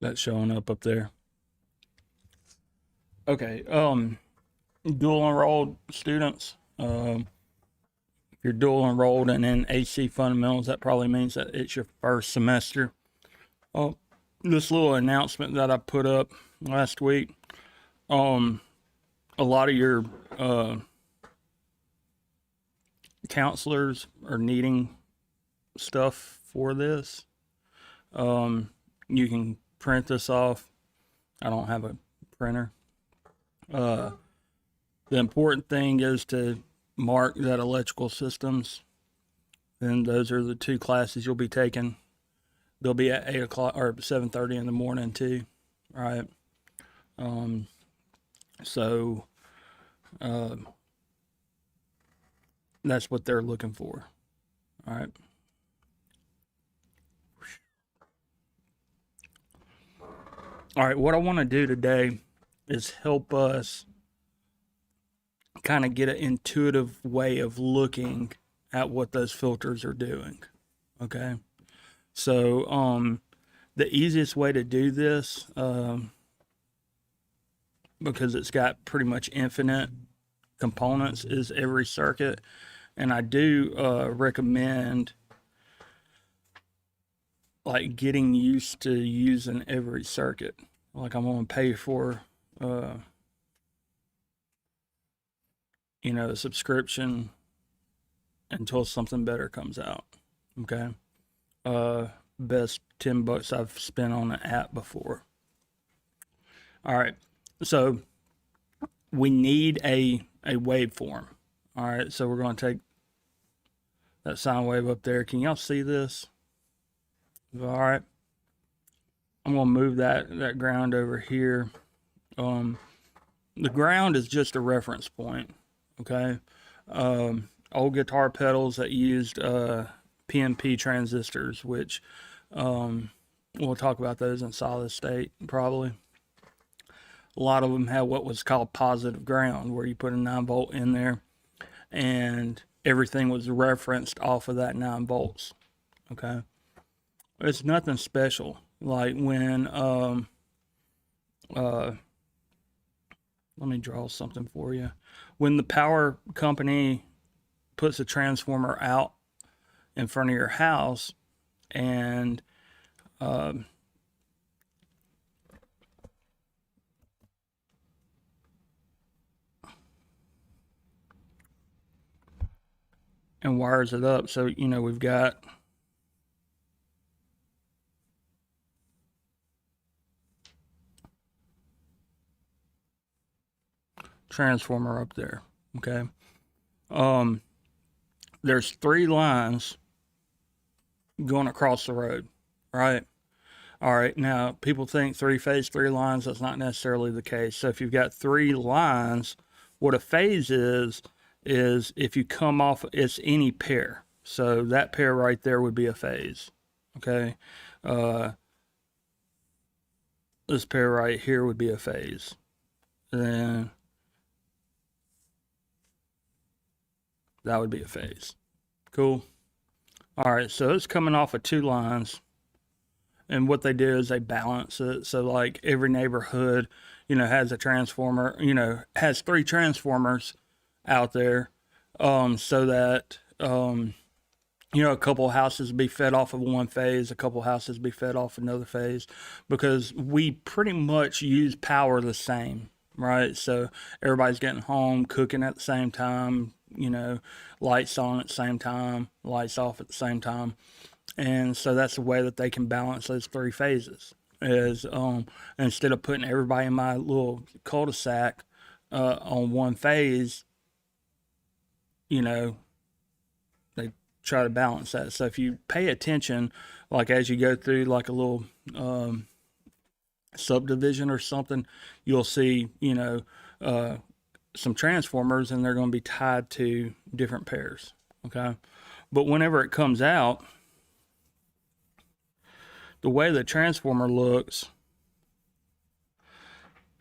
that's showing up there. Okay, dual enrolled students. If you're dual enrolled and in AC fundamentals, that probably means that it's your first semester. Oh, this little announcement that I put up last week. A lot of your counselors are needing stuff for this. You can print this off. I don't have a printer. The important thing is to mark that electrical systems. And those are the two classes you'll be taking. They'll be at 8 o'clock or 7:30 in the morning too, right? So that's what they're looking for. All right. All right. What I want to do today is help us kind of get an intuitive way of looking at what those filters are doing. Okay. So, the easiest way to do this, because it's got pretty much infinite components, is every circuit. And I do recommend like getting used to using every circuit. Like I'm gonna pay for a subscription until something better comes out. Okay. Best $10 I've spent on an app before. All right. So we need a waveform. All right. So we're going to take that sine wave up there. Can y'all see this? All right. I'm going to move that ground over here. The ground is just a reference point. Okay. Old guitar pedals that used PNP transistors, which we'll talk about those in solid state probably. A lot of them have what was called positive ground, where you put a 9 volt in there and everything was referenced off of that 9 volts. Okay. It's nothing special. Like when, let me draw something for you. When the power company puts a transformer out in front of your house and wires it up. So, we've got transformer up there. Okay. There's 3 lines going across the road, right? All right. Now, people think 3-phase, 3 lines. That's not necessarily the case. So if you've got 3 lines, what a phase is if you come off, it's any pair. So that pair right there would be a phase. Okay. This pair right here would be a phase. Then that would be a phase. Cool. All right. So it's coming off of 2 lines. And what they do is they balance it. So like every neighborhood, has a transformer, has 3 transformers out there, so that, a couple of houses be fed off of one phase, a couple of houses be fed off another phase, because we pretty much use power the same, right? So everybody's getting home, cooking at the same time, lights on at the same time, lights off at the same time. And so that's the way that they can balance those 3 phases. Is instead of putting everybody in my little cul-de-sac on one phase, they try to balance that. So if you pay attention, like as you go through like a little subdivision or something, you'll see, some transformers, and they're going to be tied to different pairs. Okay. But whenever it comes out, the way the transformer looks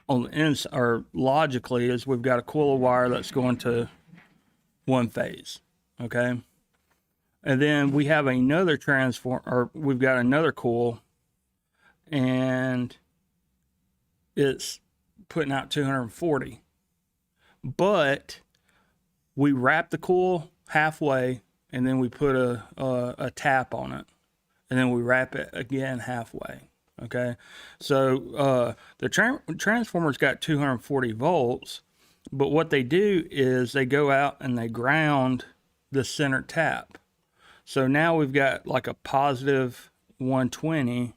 on the ins or logically is we've got a coil of wire that's going to one phase. Okay. And then we have another transformer, or we've got another coil, and it's putting out 240. But we wrap the coil halfway, and then we put a tap on it, and then we wrap it again halfway. Okay, so the transformer's got 240 volts, but what they do is they go out and they ground the center tap. So now we've got like a positive 120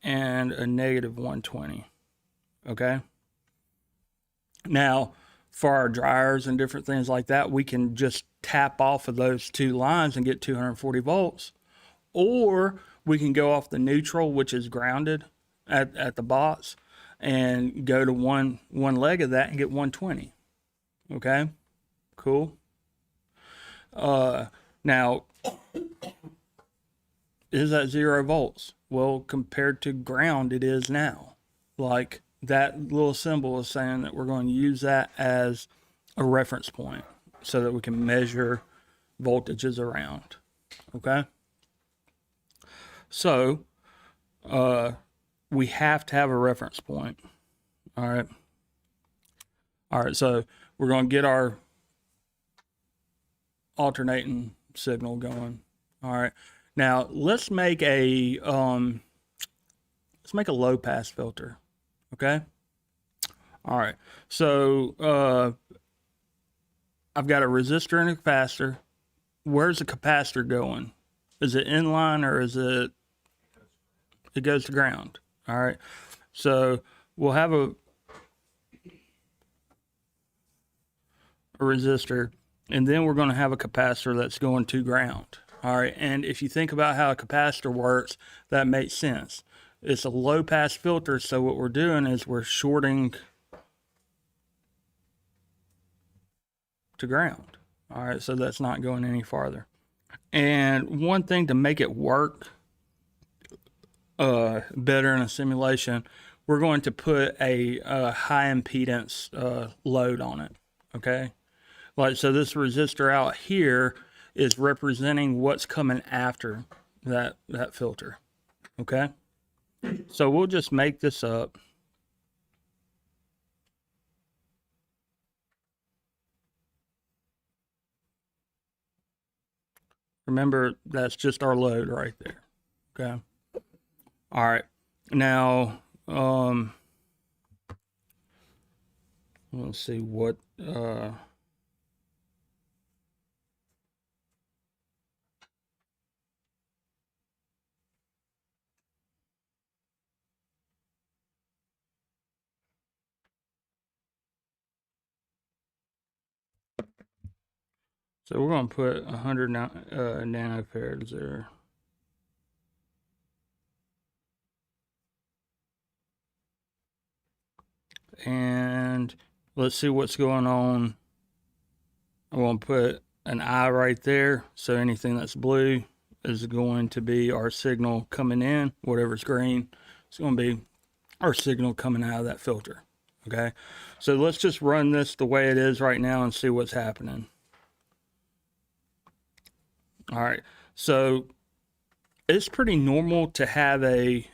and a negative 120. Okay. Now, for our dryers and different things like that, we can just tap off of those two lines and get 240 volts. Or we can go off the neutral, which is grounded at the box, and go to one leg of that and get 120. Okay, cool. Now, is that 0 volts? Well, compared to ground, it is now. Like, that little symbol is saying that we're going to use that as a reference point so that we can measure voltages around. Okay. So, we have to have a reference point. All right. All right. So we're going to get our alternating signal going. All right. Now let's make a low pass filter. Okay. All right. So I've got a resistor and a capacitor. Where's the capacitor going? Is it inline or is it goes to ground? All right. So we'll have a resistor, and then we're going to have a capacitor that's going to ground. All right. And if you think about how a capacitor works, that makes sense. It's a low pass filter. So what we're doing is we're shorting to ground. All right. So that's not going any farther. And one thing to make it work better in a simulation, we're going to put a high impedance load on it. Okay. Like, so this resistor out here is representing what's coming after that filter. Okay. So we'll just make this up. Remember, that's just our load right there. Okay. All right. Now, let's see what, so we're going to put 100 nanofarads there. And let's see what's going on. I'm going to put an I right there. So anything that's blue is going to be our signal coming in. Whatever's green, it's going to be our signal coming out of that filter. Okay. So let's just run this the way it is right now and see what's happening. All right. So it's pretty normal to have a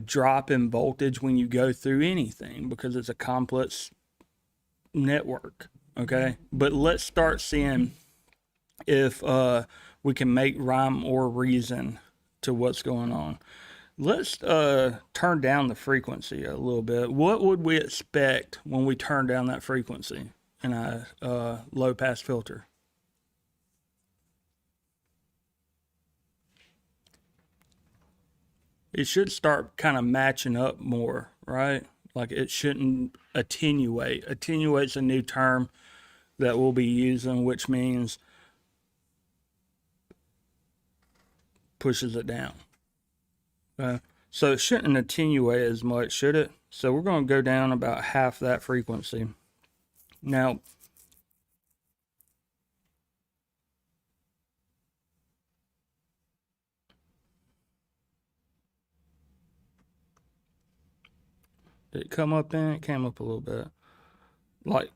drop in voltage when you go through anything because it's a complex network. Okay. But let's start seeing if we can make rhyme or reason to what's going on. Let's turn down the frequency a little bit. What would we expect when we turn down that frequency in a low pass filter? It should start kind of matching up more, right? Like it shouldn't attenuate. Attenuate's a new term that we'll be using, which means pushes it down. So it shouldn't attenuate as much, should it? So we're going to go down about half that frequency. Now, did it come up in? It came up a little bit. Like,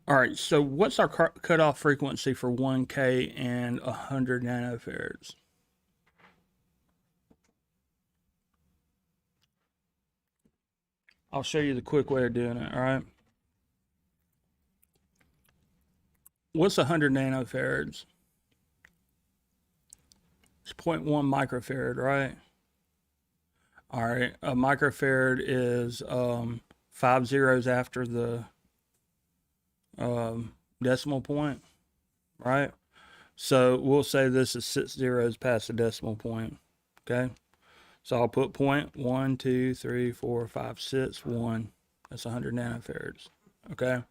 All right, so what's our cutoff frequency for 1K and 100 nanofarads? I'll show you the quick way of doing it, all right? What's 100 nanofarads? It's 0.1 microfarad, right? All right, a microfarad is 5 zeros after the decimal point, right? So we'll say this is 6 zeros past the decimal point, okay? So I'll put point 1, 2, 3, 4, 5, 6, 1. That's 100 nanofarads, okay?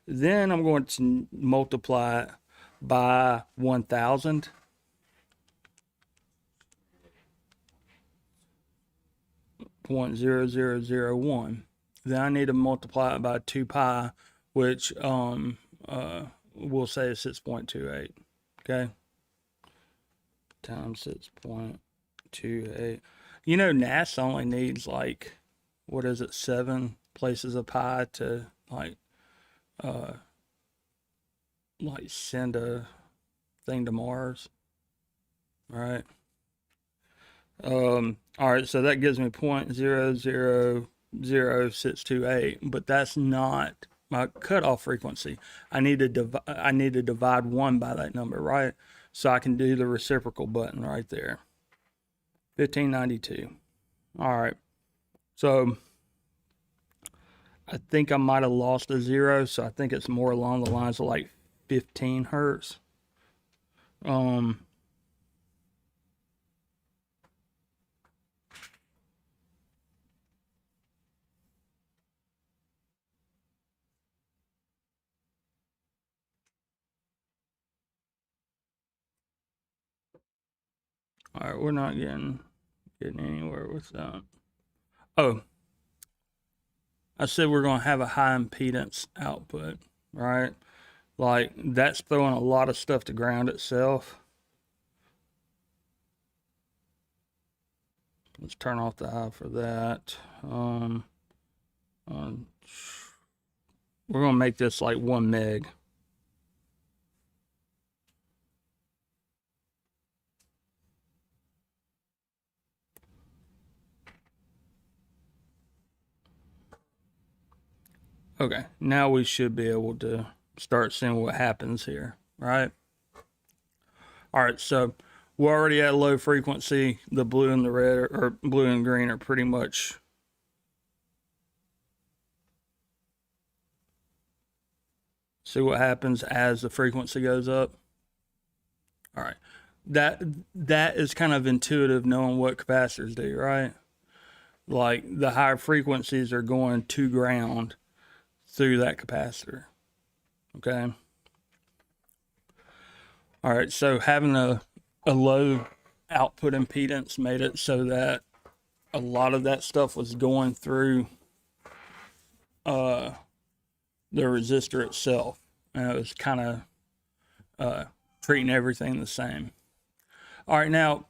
Then I'm going to multiply it by 1,000. .0001. Then I need to multiply it by 2 pi, which we'll say is 6.28. Okay. Times 6.28. You know, NASA only needs like, what is it, 7 places of pi to like send a thing to Mars. All right. All right, so that gives me 0.000628, but that's not my cutoff frequency. I need to divide 1 by that number, right? So I can do the reciprocal button right there. 1592. All right. So I think I might have lost a 0, so I think it's more along the lines of like 15 hertz. All right, we're not getting anywhere with that. Oh, I said we're going to have a high impedance output, right? Like that's throwing a lot of stuff to ground itself. Let's turn off the high for that. We're going to make this like 1 meg. Okay, now we should be able to start seeing what happens here, right? All right, so we're already at low frequency. The blue and the red or blue and green are pretty much see what happens as the frequency goes up. All right, that is kind of intuitive knowing what capacitors do, right? Like the higher frequencies are going to ground through that capacitor. Okay. All right, so having a low output impedance made it so that a lot of that stuff was going through the resistor itself, and it was kind of treating everything the same. All right, now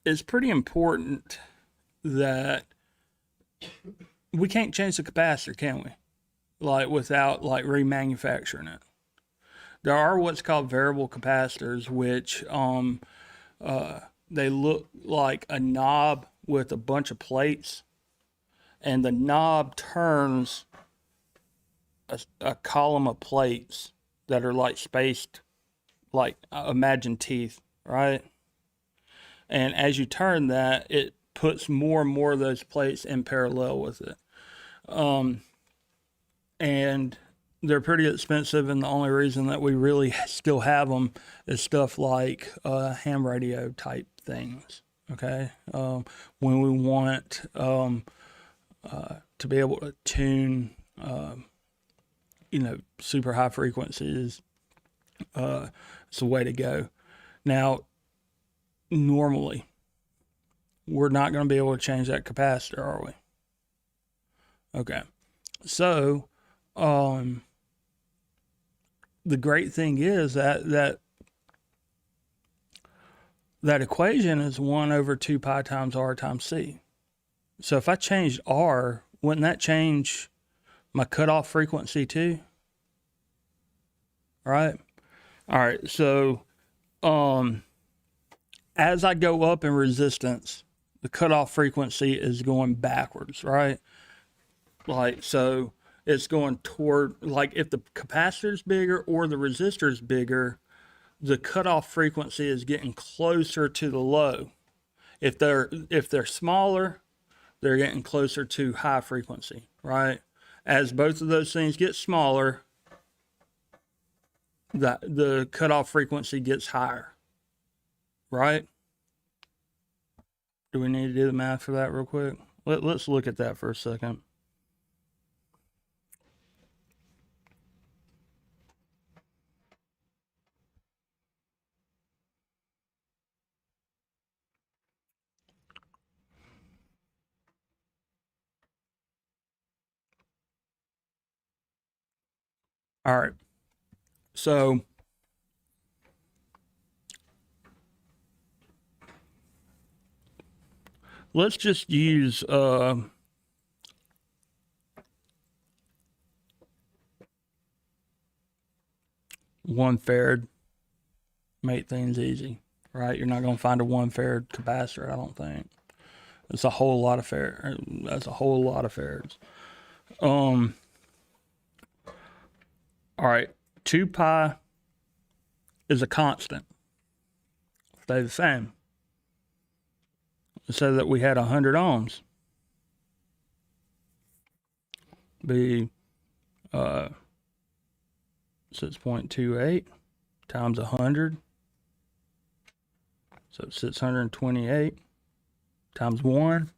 it's pretty important that we can't change the capacitor, can we? Like without like remanufacturing it. There are what's called variable capacitors, which they look like a knob with a bunch of plates, and the knob turns a column of plates that are like spaced, like imagine teeth, right? And as you turn that, it puts more and more of those plates in parallel with it. And they're pretty expensive, and the only reason that we really still have them is stuff like ham radio type things. Okay, when we want to be able to tune, super high frequencies, it's the way to go. Now, normally, we're not going to be able to change that capacitor, are we? Okay, so the great thing is that equation is 1 over 2 pi times r times c. So if I changed r, wouldn't that change my cutoff frequency too? Right? All right. So, as I go up in resistance, the cutoff frequency is going backwards, right? Like, so it's going toward, like, if the capacitor's bigger or the resistor's bigger, the cutoff frequency is getting closer to the low. If they're smaller, they're getting closer to high frequency, right? As both of those things get smaller, the cutoff frequency gets higher, right? Do we need to do the math for that real quick? Let's look at that for a second. All right. So let's just use 1 farad. Make things easy, right? You're not going to find a 1 farad capacitor, I don't think. It's a whole lot of farad. That's a whole lot of farads. All right, 2 pi is a constant. Stay the same. Let's say that we had 100 ohms. Be 6.28 times 100. So 628 times 1.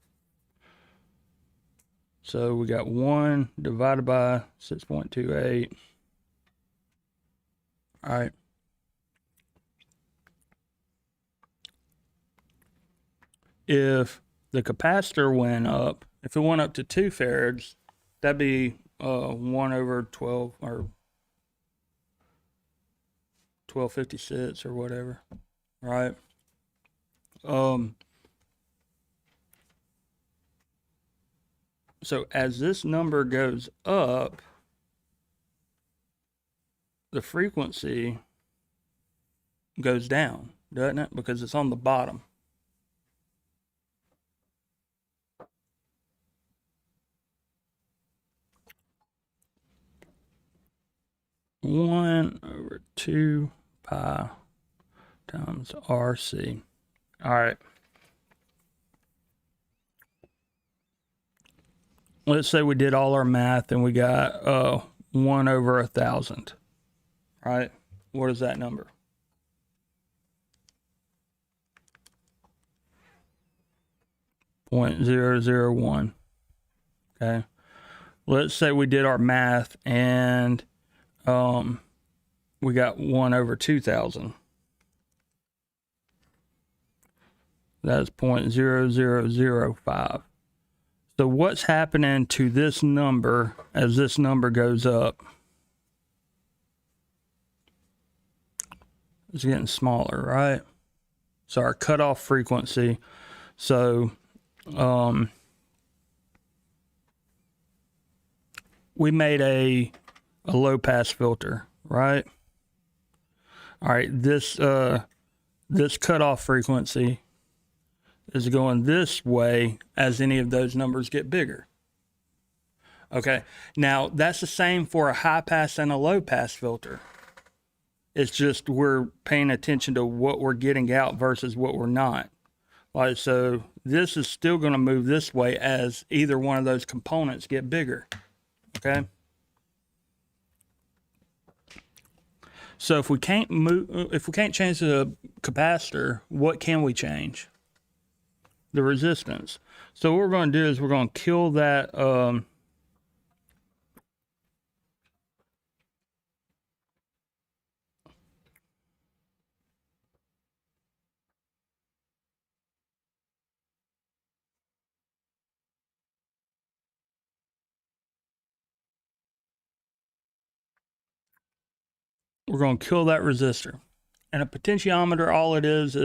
So we got 1 divided by 6.28. All right. If the capacitor went up, if it went up to 2 farads, that'd be 1 over 12 or 1256 or whatever, right? So as this number goes up, the frequency goes down, doesn't it? Because it's on the bottom. One over 2 pi times RC. All right. Let's say we did all our math and we got 1 over 1,000. Right? What is that number? .001. Okay. Let's say we did our math and we got 1 over 2,000. That's 0.0005. So what's happening to this number as this number goes up? It's getting smaller, right? So our cutoff frequency. So we made a low pass filter, right? All right, this cutoff frequency is going this way as any of those numbers get bigger. Okay, now that's the same for a high pass and a low pass filter. It's just we're paying attention to what we're getting out versus what we're not. Like, so this is still going to move this way as either one of those components get bigger. Okay. So if we can't change the capacitor, what can we change? The resistance. So what we're going to do is we're going to kill that we're going to kill that resistor. And a potentiometer, all it is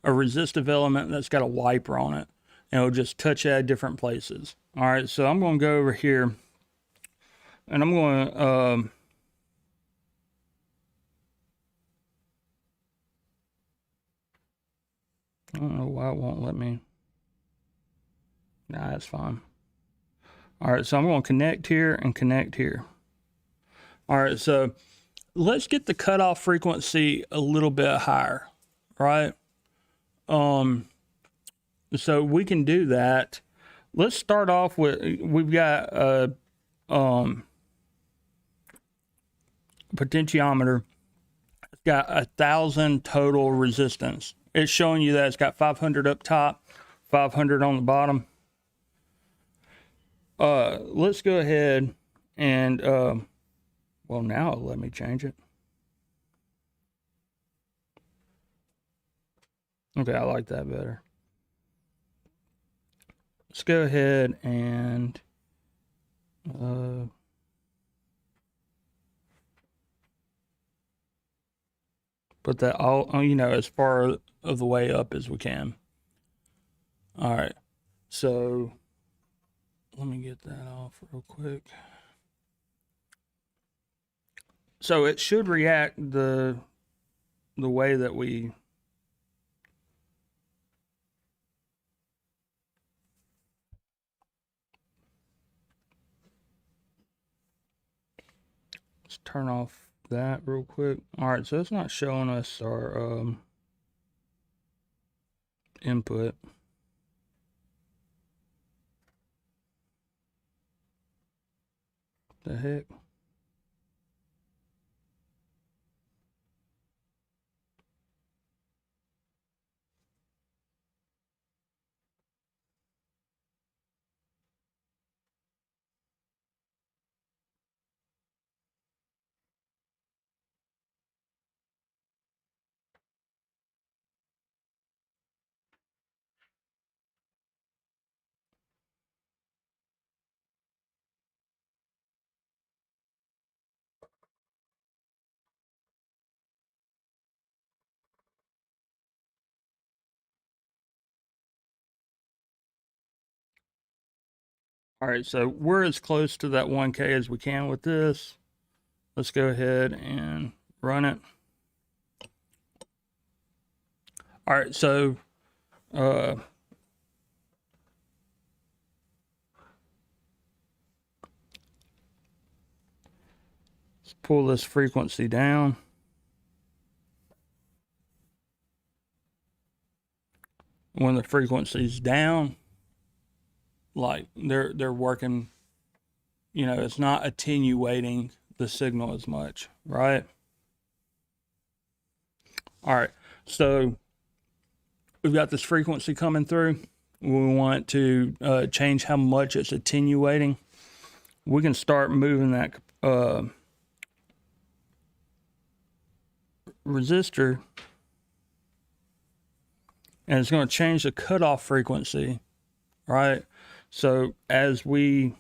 a resistive element that's got a wiper on it. And it'll just touch at different places. All right, so I'm going to go over here And I'm going to, I don't know why it won't let me. Nah, that's fine. All right, so I'm going to connect here and connect here. All right, so let's get the cutoff frequency a little bit higher, right? So we can do that. Let's start off with, we've got a potentiometer. It's got 1,000 total resistance. It's showing you that it's got 500 up top, 500 on the bottom. Let's go ahead and, well, now let me change it. Okay, I like that better. Let's go ahead and put that all, you know, as far of the way up as we can. All right, so let me get that off real quick. So it should react the way that we let's turn off that real quick. All right, so it's not showing us our input. The heck? All right, so we're as close to that 1K as we can with this. Let's go ahead and run it. All right, so let's pull this frequency down. When the frequency's down, like they're working, you know, it's not attenuating the signal as much, right? All right, so we've got this frequency coming through. We want to change how much it's attenuating. We can start moving that resistor, and it's going to change the cutoff frequency, right? So as we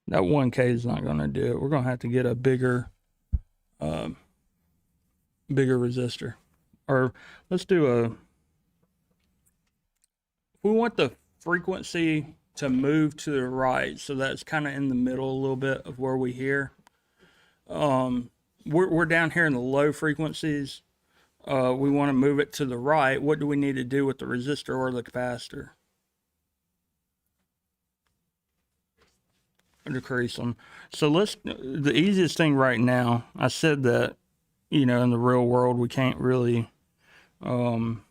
that 1K is not going to do it. We're going to have to get a bigger resistor, or let's do a. If we want the frequency to move to the right, so that's kind of in the middle a little bit of where we hear. We're down here in the low frequencies. We want to move it to the right. What do we need to do with the resistor or the capacitor? Decrease them. So the easiest thing right now, I said that, you know, in the real world, we can't really change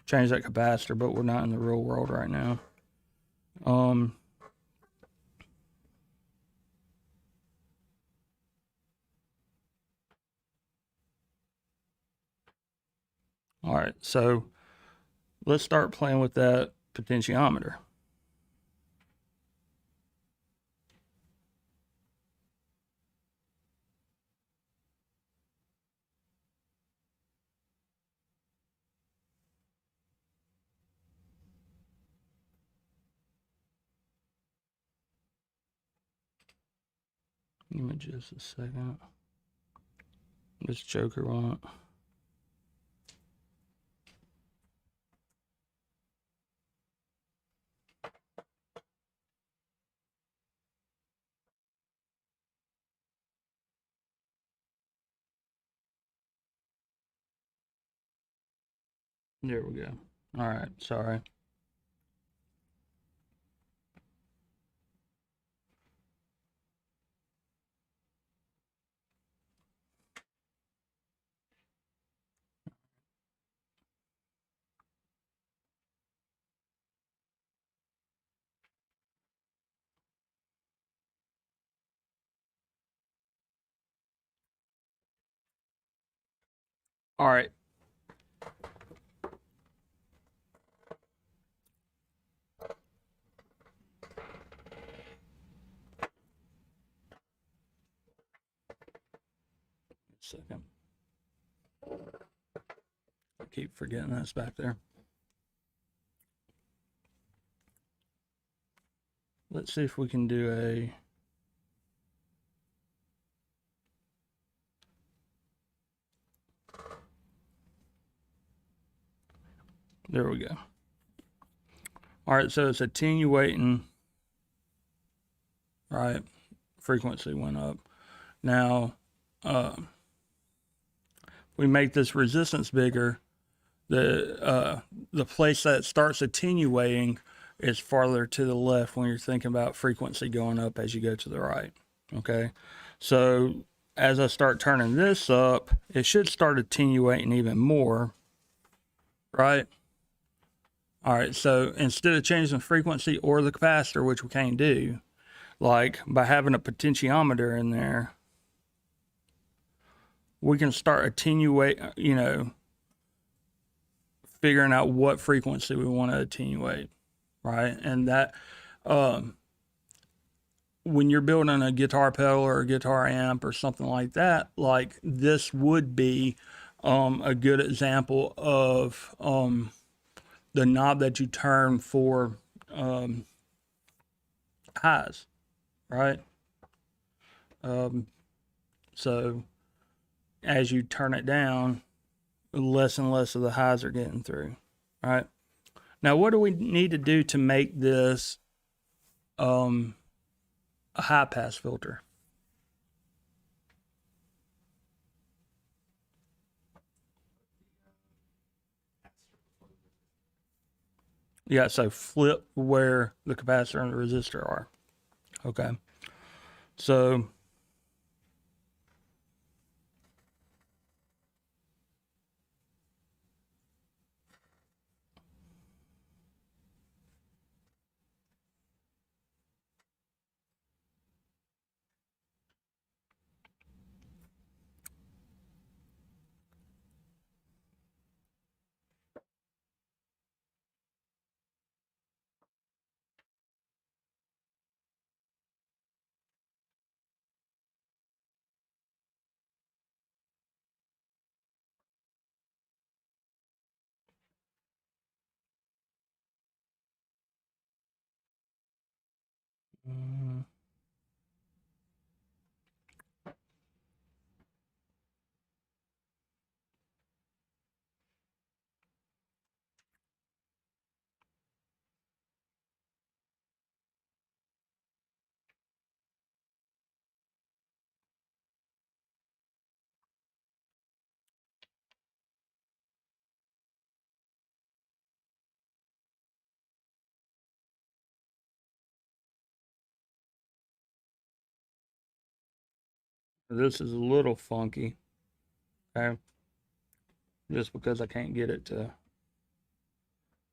that capacitor, but we're not in the real world right now. All right, so let's start playing with that potentiometer. Give me just a second. This joker won't. There we go. All right, sorry. All right. Second. I keep forgetting that's back there. Let's see if we can do a. There we go. All right, so it's attenuating, right? Frequency went up. Now, we make this resistance bigger. The place that starts attenuating is farther to the left when you're thinking about frequency going up as you go to the right. Okay, so as I start turning this up, it should start attenuating even more, right? All right, so instead of changing the frequency or the capacitor, which we can't do, like by having a potentiometer in there, we can start attenuate, figuring out what frequency we want to attenuate, right? And that, when you're building a guitar pedal or a guitar amp or something like that, like this would be a good example of the knob that you turn for highs, right? So as you turn it down, less and less of the highs are getting through, right? Now, what do we need to do to make this a high pass filter? Yeah, so flip where the capacitor and the resistor are. Okay. So this is a little funky, okay? Just because I can't get it to.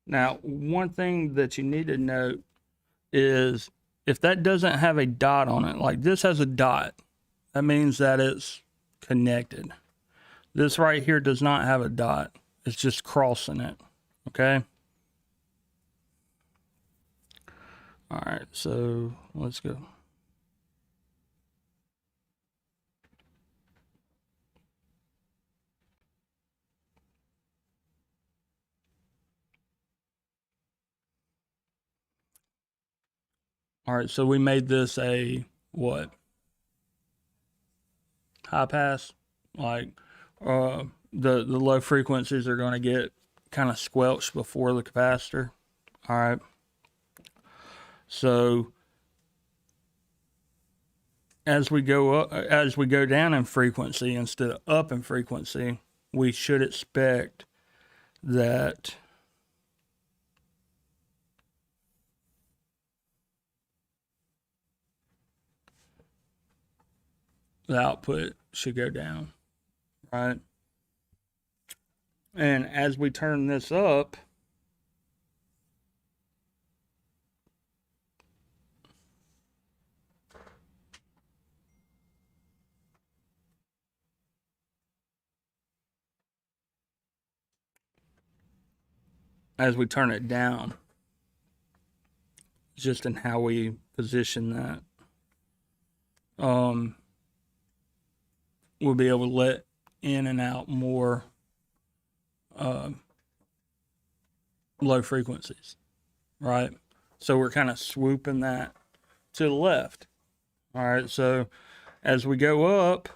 Now, one thing that you need to note is if that doesn't have a dot on it, like this has a dot, that means that it's connected. This right here does not have a dot. It's just crossing it, okay? All right, so let's go. All right, so we made this a what? High pass. Like the low frequencies are going to get kind of squelched before the capacitor. All right. So as we go up, as we go down in frequency instead of up in frequency, we should expect that the output should go down, right? And as we turn this up, as we turn it down, just in how we position that, we'll be able to let in and out more low frequencies, right? So we're kind of swooping that to the left. All right, so as we go up,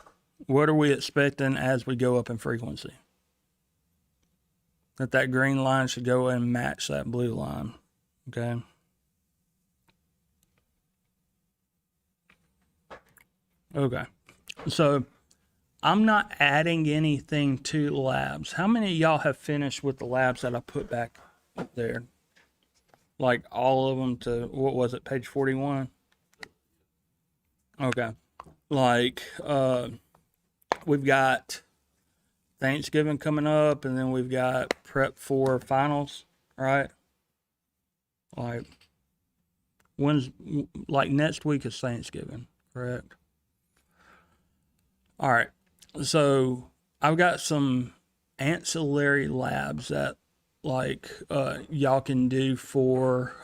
what are we expecting as we go up in frequency? That green line should go and match that blue line, okay? Okay, so I'm not adding anything to labs. How many of y'all have finished with the labs that I put back up there? Like all of them to, what was it, page 41? Okay. Like, we've got Thanksgiving coming up, and then we've got prep for finals, right? Like, like next week is Thanksgiving, correct? All right. So I've got some ancillary labs that like y'all can do for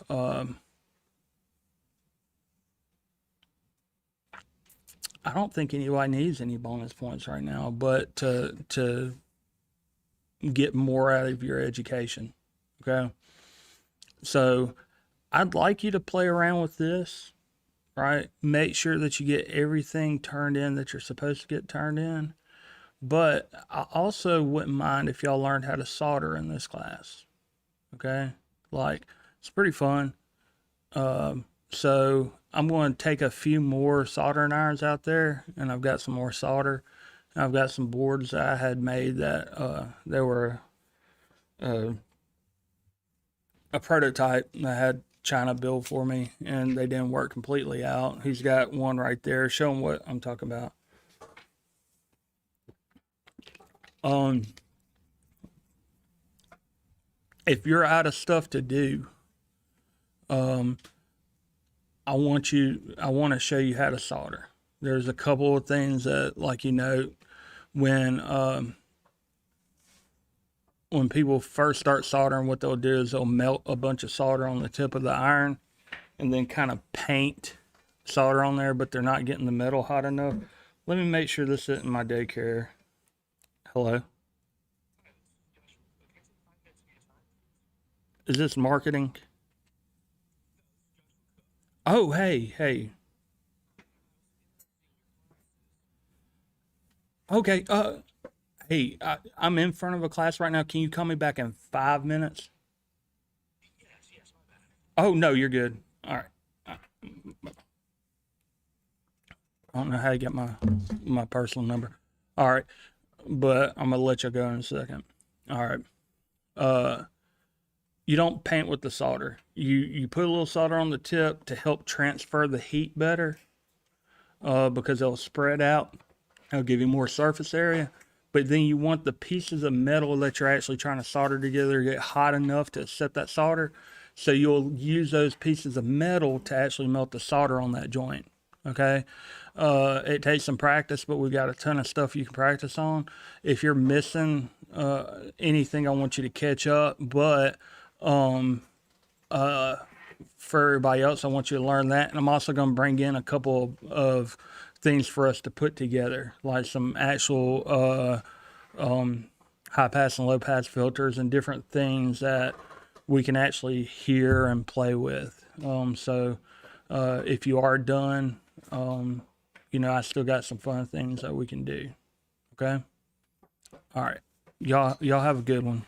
I don't think anybody needs any bonus points right now, but to get more out of your education. Okay. So I'd like you to play around with this, right? Make sure that you get everything turned in that you're supposed to get turned in. But I also wouldn't mind if y'all learned how to solder in this class. Okay? Like, it's pretty fun. So I'm going to take a few more soldering irons out there, and I've got some more solder. I've got some boards that I had made that they were a prototype that had China build for me, and they didn't work completely out. He's got one right there. Show him what I'm talking about. If you're out of stuff to do, I want to show you how to solder. There's a couple of things that, like, when people first start soldering, what they'll do is they'll melt a bunch of solder on the tip of the iron and then kind of paint solder on there, but they're not getting the metal hot enough. Let me make sure this isn't my daycare. Hello? Is this marketing? Oh, hey. Okay, hey, I'm in front of a class right now. Can you call me back in 5 minutes? Oh, no, you're good. All right. I don't know how to get my personal number. All right, but I'm gonna let you go in a second. All right. Uh, you don't paint with the solder. You put a little solder on the tip to help transfer the heat better, because it'll spread out. It'll give you more surface area. But then you want the pieces of metal that you're actually trying to solder together to get hot enough to accept that solder. So you'll use those pieces of metal to actually melt the solder on that joint. Okay. It takes some practice, but we've got a ton of stuff you can practice on. If you're missing anything, I want you to catch up. But for everybody else, I want you to learn that. And I'm also going to bring in a couple of things for us to put together, like some actual high pass and low pass filters and different things that we can actually hear and play with. So if you are done, I still got some fun things that we can do. Okay. All right. Y'all have a good one.